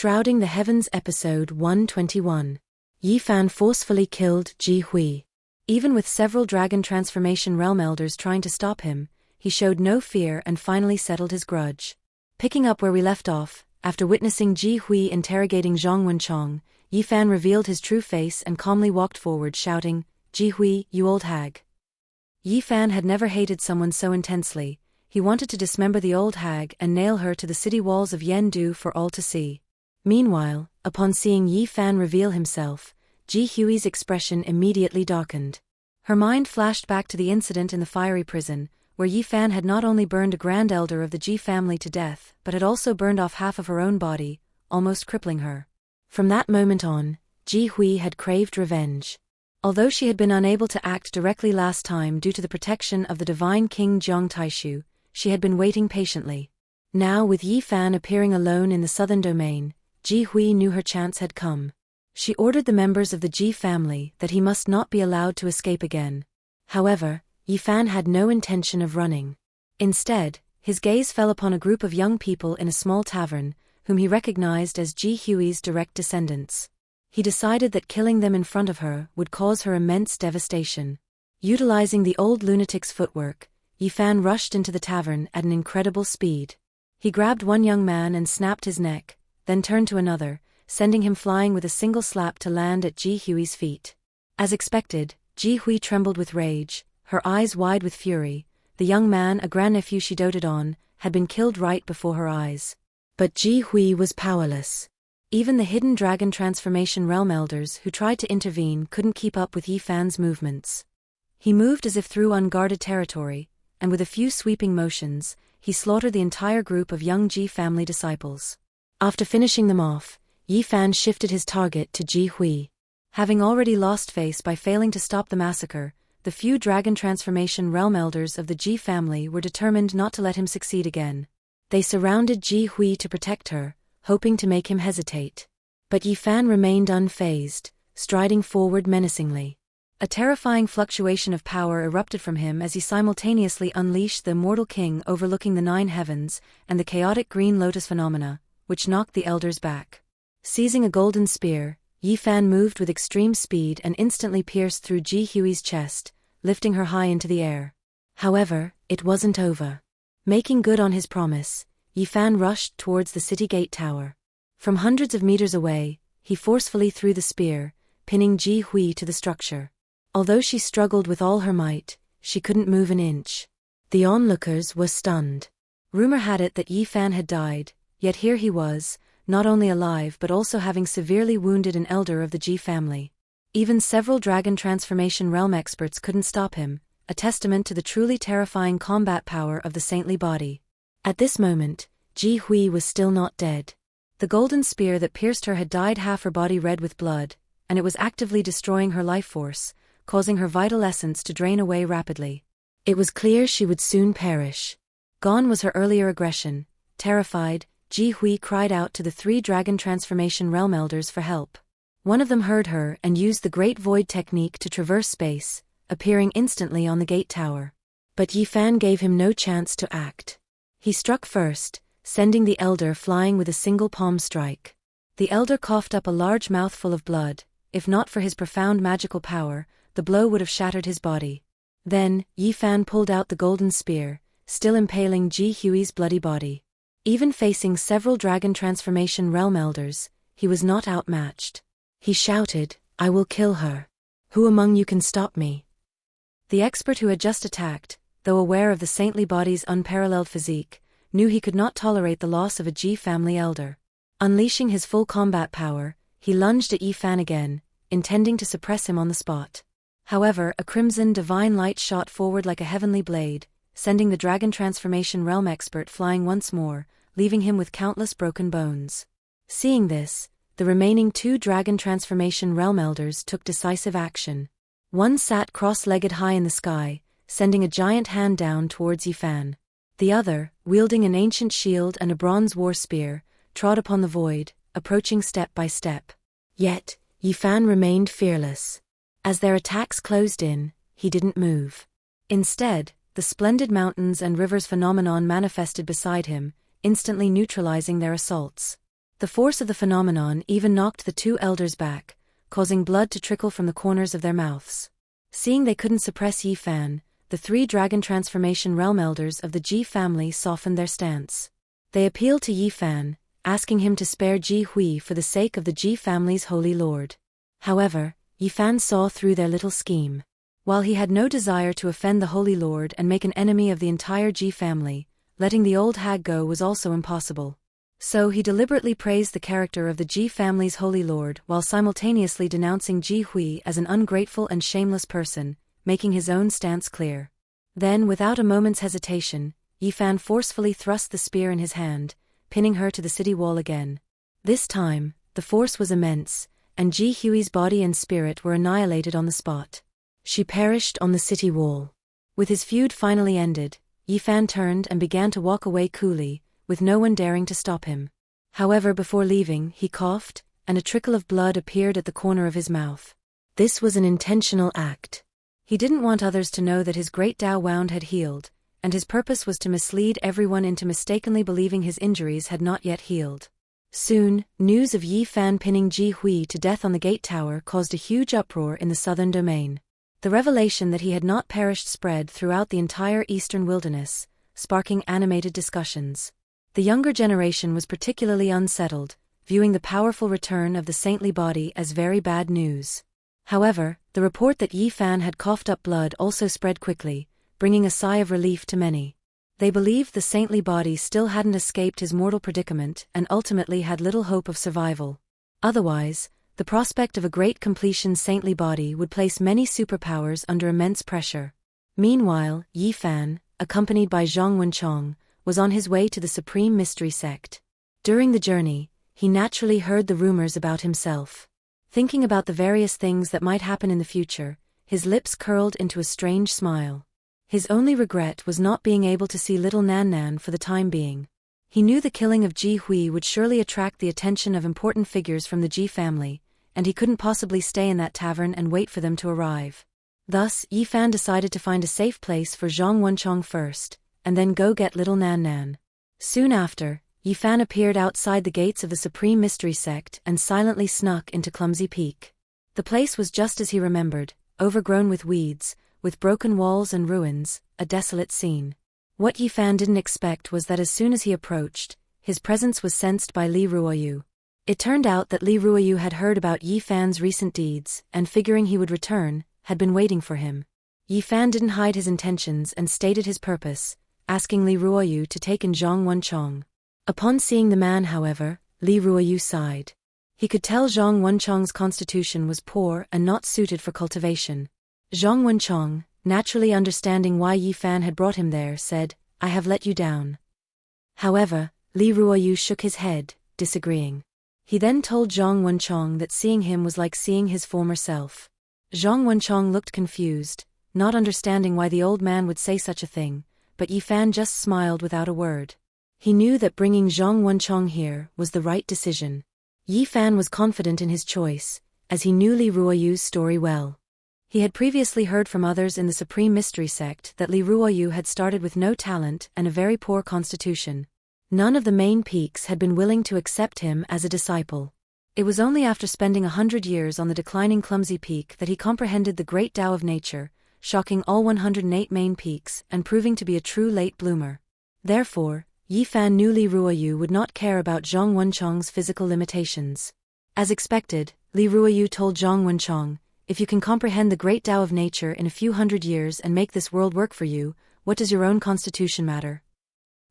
Shrouding the Heavens Episode 121. Yi Fan forcefully killed Ji Hui. Even with several Dragon Transformation Realm Elders trying to stop him, he showed no fear and finally settled his grudge. Picking up where we left off, after witnessing Ji Hui interrogating Zhang Wenchong, Yi Fan revealed his true face and calmly walked forward shouting, "Ji Hui, you old hag." Yi Fan had never hated someone so intensely. He wanted to dismember the old hag and nail her to the city walls of Yendu for all to see. Meanwhile, upon seeing Yi Fan reveal himself, Ji Hui's expression immediately darkened. Her mind flashed back to the incident in the fiery prison, where Yi Fan had not only burned a grand elder of the Ji family to death but had also burned off half of her own body, almost crippling her. From that moment on, Ji Hui had craved revenge. Although she had been unable to act directly last time due to the protection of the divine King Jiang Taishu, she had been waiting patiently. Now with Yi Fan appearing alone in the southern domain, Ji Hui knew her chance had come. She ordered the members of the Ji family that he must not be allowed to escape again. However, Yi Fan had no intention of running. Instead, his gaze fell upon a group of young people in a small tavern, whom he recognized as Ji Hui's direct descendants. He decided that killing them in front of her would cause her immense devastation. Utilizing the old lunatic's footwork, Yi Fan rushed into the tavern at an incredible speed. He grabbed one young man and snapped his neck, then turned to another, sending him flying with a single slap to land at Ji Hui's feet. As expected, Ji Hui trembled with rage, her eyes wide with fury. The young man, a grandnephew she doted on, had been killed right before her eyes. But Ji Hui was powerless. Even the hidden Dragon Transformation Realm Elders who tried to intervene couldn't keep up with Yi Fan's movements. He moved as if through unguarded territory, and with a few sweeping motions, he slaughtered the entire group of young Ji family disciples. After finishing them off, Yi Fan shifted his target to Ji Hui. Having already lost face by failing to stop the massacre, the few Dragon Transformation Realm Elders of the Ji family were determined not to let him succeed again. They surrounded Ji Hui to protect her, hoping to make him hesitate. But Yi Fan remained unfazed, striding forward menacingly. A terrifying fluctuation of power erupted from him as he simultaneously unleashed the immortal king overlooking the nine heavens and the chaotic green lotus phenomena, which knocked the elders back. Seizing a golden spear, Yi Fan moved with extreme speed and instantly pierced through Ji Hui's chest, lifting her high into the air. However, it wasn't over. Making good on his promise, Yi Fan rushed towards the city gate tower. From hundreds of meters away, he forcefully threw the spear, pinning Ji Hui to the structure. Although she struggled with all her might, she couldn't move an inch. The onlookers were stunned. Rumor had it that Yi Fan had died, yet here he was, not only alive but also having severely wounded an elder of the Ji family. Even several Dragon Transformation Realm experts couldn't stop him, a testament to the truly terrifying combat power of the saintly body. At this moment, Ji Hui was still not dead. The golden spear that pierced her had dyed half her body red with blood, and it was actively destroying her life force, causing her vital essence to drain away rapidly. It was clear she would soon perish. Gone was her earlier aggression. Terrified, Ji Hui cried out to the three Dragon Transformation Realm Elders for help. One of them heard her and used the Great Void technique to traverse space, appearing instantly on the gate tower. But Yi Fan gave him no chance to act. He struck first, sending the elder flying with a single palm strike. The elder coughed up a large mouthful of blood. If not for his profound magical power, the blow would have shattered his body. Then, Yi Fan pulled out the golden spear, still impaling Ji Hui's bloody body. Even facing several Dragon Transformation Realm Elders, he was not outmatched. He shouted, "I will kill her. Who among you can stop me?" The expert who had just attacked, though aware of the saintly body's unparalleled physique, knew he could not tolerate the loss of a Ji family elder. Unleashing his full combat power, he lunged at Yi Fan again, intending to suppress him on the spot. However, a crimson divine light shot forward like a heavenly blade, sending the Dragon Transformation Realm expert flying once more, leaving him with countless broken bones. Seeing this, the remaining two Dragon Transformation Realm Elders took decisive action. One sat cross-legged high in the sky, sending a giant hand down towards Yi Fan. The other, wielding an ancient shield and a bronze war spear, trod upon the void, approaching step by step. Yet, Yi Fan remained fearless. As their attacks closed in, he didn't move. Instead, the splendid mountains and rivers phenomenon manifested beside him, instantly neutralizing their assaults. The force of the phenomenon even knocked the two elders back, causing blood to trickle from the corners of their mouths. Seeing they couldn't suppress Yi Fan, the three dragon transformation realm elders of the Ji family softened their stance. They appealed to Yi Fan, asking him to spare Ji Hui for the sake of the Ji family's holy lord. However, Yi Fan saw through their little scheme. While he had no desire to offend the holy lord and make an enemy of the entire Ji family, letting the old hag go was also impossible. So he deliberately praised the character of the Ji family's holy lord while simultaneously denouncing Ji Hui as an ungrateful and shameless person, making his own stance clear. Then, without a moment's hesitation, Yi Fan forcefully thrust the spear in his hand, pinning her to the city wall again. This time, the force was immense, and Ji Hui's body and spirit were annihilated on the spot. She perished on the city wall. With his feud finally ended, Yi Fan turned and began to walk away coolly, with no one daring to stop him. However, before leaving, he coughed, and a trickle of blood appeared at the corner of his mouth. This was an intentional act. He didn't want others to know that his great Dao wound had healed, and his purpose was to mislead everyone into mistakenly believing his injuries had not yet healed. Soon, news of Yi Fan pinning Ji Hui to death on the gate tower caused a huge uproar in the southern domain. The revelation that he had not perished spread throughout the entire eastern wilderness, sparking animated discussions. The younger generation was particularly unsettled, viewing the powerful return of the saintly body as very bad news. However, the report that Yi Fan had coughed up blood also spread quickly, bringing a sigh of relief to many. They believed the saintly body still hadn't escaped his mortal predicament and ultimately had little hope of survival. Otherwise, the prospect of a great completion saintly body would place many superpowers under immense pressure. Meanwhile, Yi Fan, accompanied by Zhang Wenchong, was on his way to the Supreme Mystery Sect. During the journey, he naturally heard the rumors about himself. Thinking about the various things that might happen in the future, his lips curled into a strange smile. His only regret was not being able to see little Nan Nan for the time being. He knew the killing of Ji Hui would surely attract the attention of important figures from the Ji family, and he couldn't possibly stay in that tavern and wait for them to arrive. Thus, Yi Fan decided to find a safe place for Zhang Wenchong first, and then go get little Nan Nan. Soon after, Yi Fan appeared outside the gates of the Supreme Mystery Sect and silently snuck into Clumsy Peak. The place was just as he remembered, overgrown with weeds, with broken walls and ruins, a desolate scene. What Yi Fan didn't expect was that as soon as he approached, his presence was sensed by Li Ruoyu. It turned out that Li Ruoyu had heard about Yi Fan's recent deeds and, figuring he would return, had been waiting for him. Yi Fan didn't hide his intentions and stated his purpose, asking Li Ruoyu to take in Zhang Wenchong. Upon seeing the man, however, Li Ruoyu sighed. He could tell Zhang Wenchong's constitution was poor and not suited for cultivation. Zhang Wenchong, naturally understanding why Yi Fan had brought him there, said, "I have let you down." However, Li Ruoyu shook his head, disagreeing. He then told Zhang Wenchong that seeing him was like seeing his former self. Zhang Wenchong looked confused, not understanding why the old man would say such a thing, but Yi Fan just smiled without a word. He knew that bringing Zhang Wenchong here was the right decision. Yi Fan was confident in his choice, as he knew Li Ruoyu's story well. He had previously heard from others in the Supreme Mystery Sect that Li Ruoyu had started with no talent and a very poor constitution. None of the main peaks had been willing to accept him as a disciple. It was only after spending 100 years on the declining Clumsy Peak that he comprehended the great Tao of nature, shocking all 108 main peaks and proving to be a true late bloomer. Therefore, Yi Fan knew Li Ruoyu would not care about Zhang Wenchong's physical limitations. As expected, Li Ruoyu told Zhang Wenchong, "If you can comprehend the great Tao of nature in a few hundred years and make this world work for you, what does your own constitution matter?"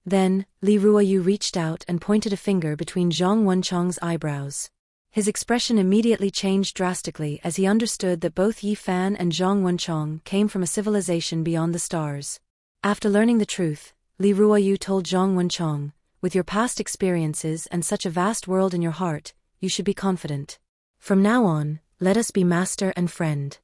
Then, Li Ruoyu reached out and pointed a finger between Zhang Wenchong's eyebrows. His expression immediately changed drastically as he understood that both Yi Fan and Zhang Wenchong came from a civilization beyond the stars. After learning the truth, Li Ruoyu told Zhang Wenchong, "With your past experiences and such a vast world in your heart, you should be confident. From now on, let us be master and friend."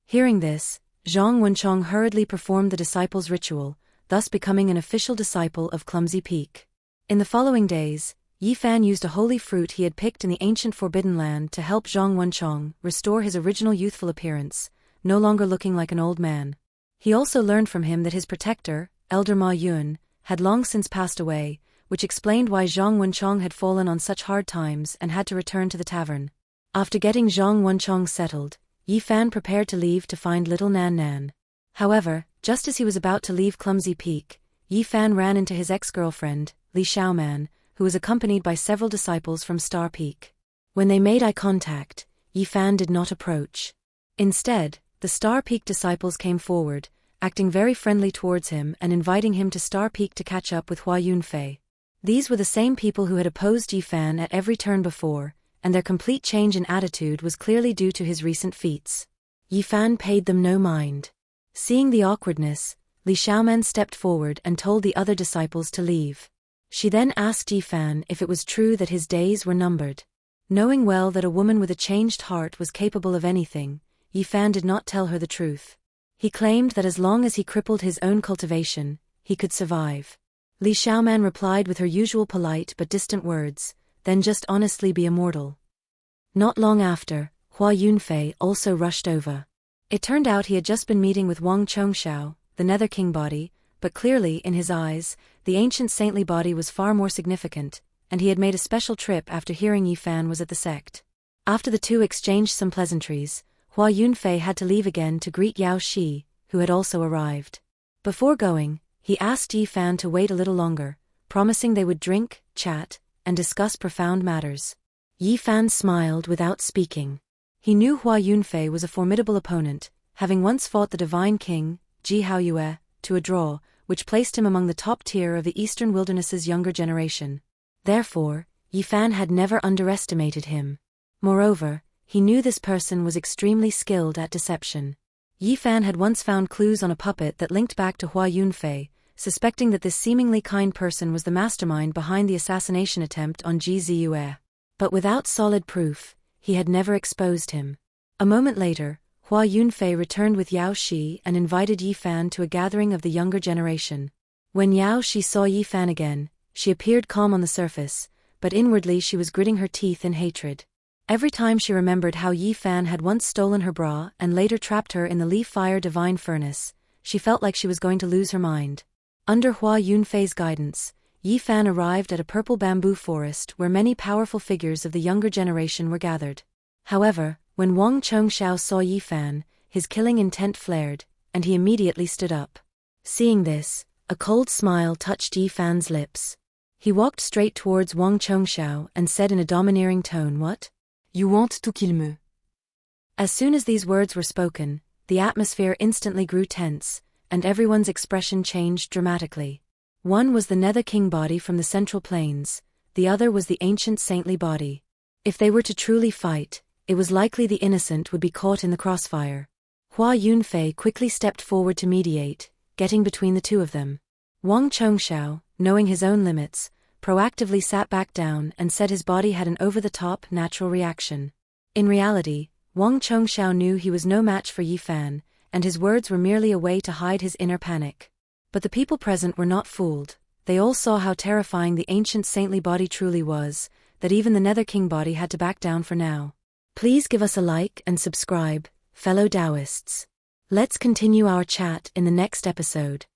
Hearing this, Zhang Wenchong hurriedly performed the disciple's ritual, thus becoming an official disciple of Clumsy Peak. In the following days, Yi Fan used a holy fruit he had picked in the ancient Forbidden Land to help Zhang Wenchong restore his original youthful appearance, no longer looking like an old man. He also learned from him that his protector, Elder Ma Yun, had long since passed away, which explained why Zhang Wenchong had fallen on such hard times and had to return to the tavern. After getting Zhang Wenchong settled, Yi Fan prepared to leave to find little Nan Nan. However, just as he was about to leave Clumsy Peak, Yi Fan ran into his ex-girlfriend, Li Xiaoman, who was accompanied by several disciples from Star Peak. When they made eye contact, Yi Fan did not approach. Instead, the Star Peak disciples came forward, acting very friendly towards him and inviting him to Star Peak to catch up with Hua Yunfei. These were the same people who had opposed Yi Fan at every turn before, and their complete change in attitude was clearly due to his recent feats. Yi Fan paid them no mind. Seeing the awkwardness, Li Xiaoman stepped forward and told the other disciples to leave. She then asked Yi Fan if it was true that his days were numbered. Knowing well that a woman with a changed heart was capable of anything, Yi Fan did not tell her the truth. He claimed that as long as he crippled his own cultivation, he could survive. Li Xiaoman replied with her usual polite but distant words, "Then just honestly be immortal." Not long after, Hua Yunfei also rushed over. It turned out he had just been meeting with Wang Chongxiao, the Nether King body, but clearly, in his eyes, the ancient saintly body was far more significant, and he had made a special trip after hearing Yi Fan was at the sect. After the two exchanged some pleasantries, Hua Yunfei had to leave again to greet Yao Shi, who had also arrived. Before going, he asked Yi Fan to wait a little longer, promising they would drink, chat, and discuss profound matters. Yi Fan smiled without speaking. He knew Hua Yunfei was a formidable opponent, having once fought the Divine King, Ji Haoyue, to a draw, which placed him among the top tier of the Eastern Wilderness's younger generation. Therefore, Yi Fan had never underestimated him. Moreover, he knew this person was extremely skilled at deception. Yi Fan had once found clues on a puppet that linked back to Hua Yunfei, suspecting that this seemingly kind person was the mastermind behind the assassination attempt on Ji Ziyue. But without solid proof, he had never exposed him. A moment later, Hua Yunfei returned with Yao Shi and invited Yi Fan to a gathering of the younger generation. When Yao Shi saw Yi Fan again, she appeared calm on the surface, but inwardly she was gritting her teeth in hatred. Every time she remembered how Yi Fan had once stolen her bra and later trapped her in the Li Fire Divine Furnace, she felt like she was going to lose her mind. Under Hua Yunfei's guidance, Yi Fan arrived at a purple bamboo forest where many powerful figures of the younger generation were gathered. However, when Wang Chongxiao saw Yi Fan, his killing intent flared, and he immediately stood up. Seeing this, a cold smile touched Yi Fan's lips. He walked straight towards Wang Chongxiao and said in a domineering tone, "What? You want to kill me?" As soon as these words were spoken, the atmosphere instantly grew tense, and everyone's expression changed dramatically. One was the Nether King body from the Central Plains, the other was the ancient saintly body. If they were to truly fight, it was likely the innocent would be caught in the crossfire. Hua Yunfei quickly stepped forward to mediate, getting between the two of them. Wang Chongxiao, knowing his own limits, proactively sat back down and said his body had an over-the-top natural reaction. In reality, Wang Chongxiao knew he was no match for Yi Fan, and his words were merely a way to hide his inner panic. But the people present were not fooled. They all saw how terrifying the ancient saintly body truly was, that even the Nether King body had to back down for now. Please give us a like and subscribe, fellow Taoists. Let's continue our chat in the next episode.